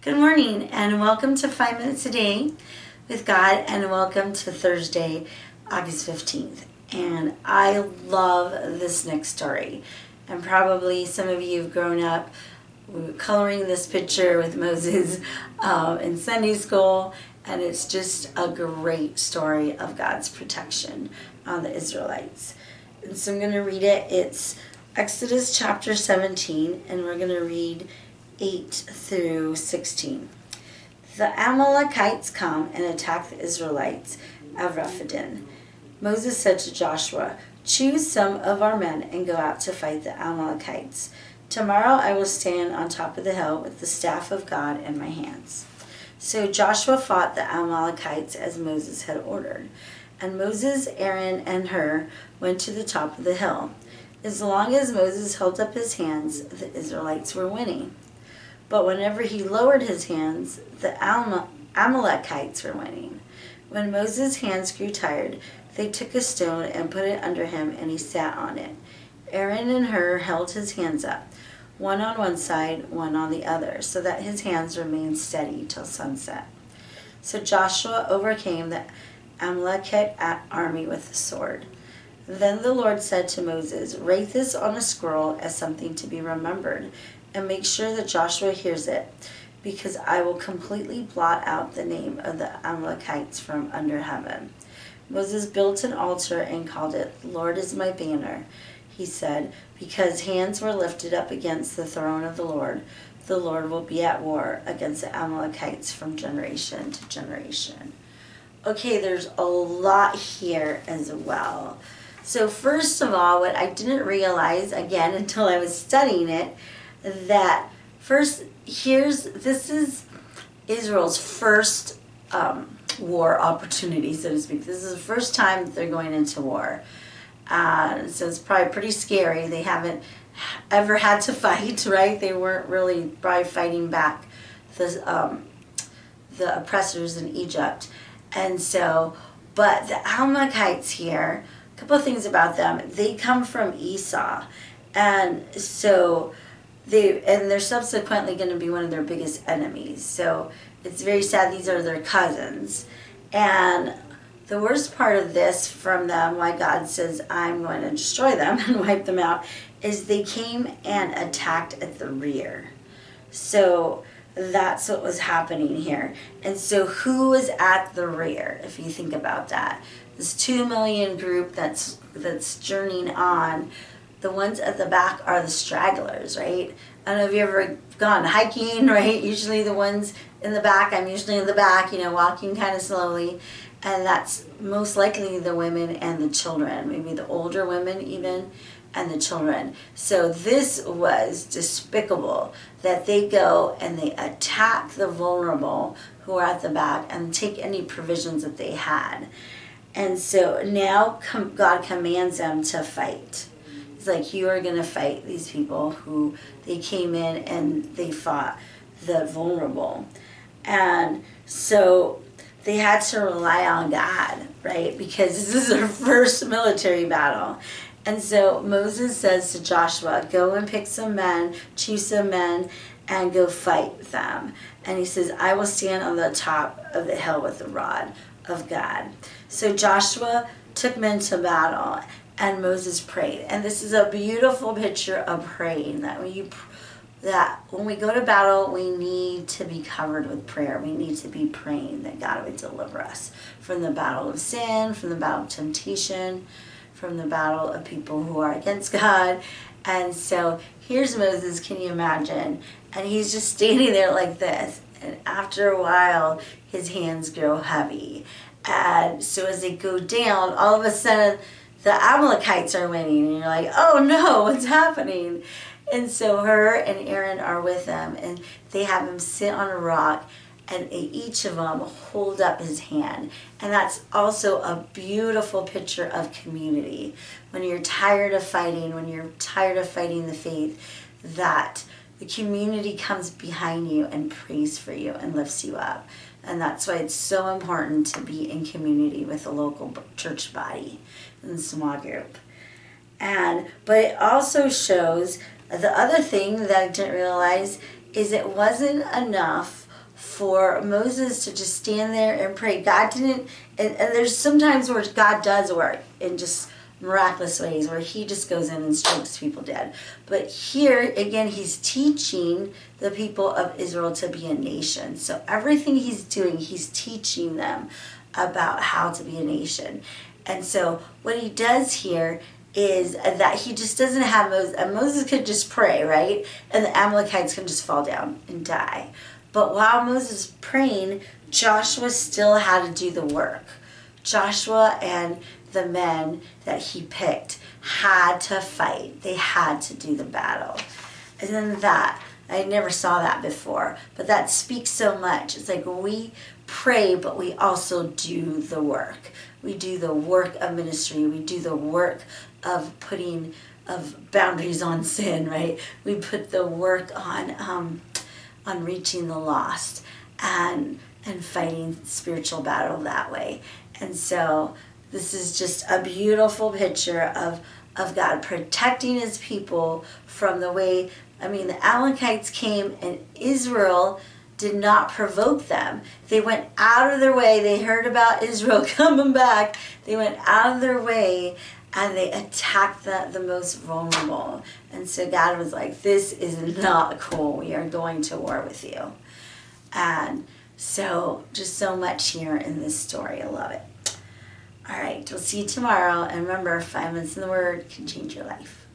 Good morning and welcome to 5 Minutes a Day with God, and welcome to Thursday, August 15th. And I love this next story. And probably some of you have grown up coloring this picture with Moses in Sunday school, and it's just a great story of God's protection on the Israelites. And so I'm going to read it. It's Exodus chapter 17, and we're going to read 8 through 16. The Amalekites come and attack the Israelites at Rephidim. Moses said to Joshua, "Choose some of our men and go out to fight the Amalekites. Tomorrow I will stand on top of the hill with the staff of God in my hands." So Joshua fought the Amalekites as Moses had ordered. And Moses, Aaron, and Hur went to the top of the hill. As long as Moses held up his hands, the Israelites were winning. But whenever he lowered his hands, the Amalekites were winning. When Moses' hands grew tired, they took a stone and put it under him, and he sat on it. Aaron and Hur held his hands up, one on one side, one on the other, so that his hands remained steady till sunset. So Joshua overcame the Amalekite army with the sword. Then the Lord said to Moses, "Write this on a scroll as something to be remembered, and make sure that Joshua hears it, because I will completely blot out the name of the Amalekites from under heaven." Moses built an altar and called it, "Lord is my banner." He said, "Because hands were lifted up against the throne of the Lord will be at war against the Amalekites from generation to generation." Okay, there's a lot here as well. So first of all, what I didn't realize, again, until I was studying it, that first, this is Israel's first war opportunity, so to speak. This is the first time that they're going into war. So it's probably pretty scary. They haven't ever had to fight, right? They weren't really probably fighting back the oppressors in Egypt. And so, but the Amalekites here, a couple of things about them. They come from Esau. And so they're subsequently going to be one of their biggest enemies. So it's very sad. These are their cousins. And the worst part of this from them, why God says, "I'm going to destroy them and wipe them out," is they came and attacked at the rear. So that's what was happening here. And so who was at the rear, if you think about that? This 2 million group that's journeying on. The ones at the back are the stragglers, right? I don't know if you've ever gone hiking, right? Usually the ones in the back, I'm usually in the back, walking kind of slowly. And that's most likely the women and the children, maybe the older women even, and the children. So this was despicable that they go and they attack the vulnerable who are at the back and take any provisions that they had. And so now God commands them to fight. It's like, you are going to fight these people who they came in and they fought the vulnerable. And so they had to rely on God, right? Because this is their first military battle. And so Moses says to Joshua, "Go and pick some men, choose some men, and go fight them." And he says, "I will stand on the top of the hill with the rod of God." So Joshua took men to battle, and Moses prayed. And this is a beautiful picture of praying, that when we go to battle, we need to be covered with prayer. We need to be praying that God would deliver us from the battle of sin, from the battle of temptation, from the battle of people who are against God. And so here's Moses, can you imagine? And he's just standing there like this. And after a while, his hands grow heavy. And so as they go down, all of a sudden, the Amalekites are winning. And you're like, "Oh no, what's happening?" And so Hur and Aaron are with them, and they have him sit on a rock, and each of them hold up his hand. And that's also a beautiful picture of community. When you're tired of fighting, when you're tired of fighting the faith, that the community comes behind you and prays for you and lifts you up. And that's why it's so important to be in community with a local church body and small group. But it also shows, the other thing that I didn't realize is it wasn't enough for Moses to just stand there and pray. God didn't, and there's sometimes where God does work in just miraculous ways where he just goes in and strikes people dead. But here, again, he's teaching the people of Israel to be a nation. So everything he's doing, he's teaching them about how to be a nation. And so what he does here is that he just doesn't have Moses, and Moses could just pray, right? And the Amalekites can just fall down and die. But while Moses was praying, Joshua still had to do the work. Joshua and the men that he picked had to fight. They had to do the battle. And then that, I never saw that before, but that speaks so much. It's like we pray, but we also do the work. We do the work of ministry. We do the work of putting of boundaries on sin, right? We put the work on reaching the lost and fighting spiritual battle that way. And so this is just a beautiful picture of God protecting his people from the way, the Amalekites came and Israel did not provoke them. They went out of their way. They heard about Israel coming back. They went out of their way and they attacked the most vulnerable. And so God was like, this is not cool. We are going to war with you. And so just so much here in this story. I love it. All right, we'll see you tomorrow. And remember, 5 minutes in the Word can change your life.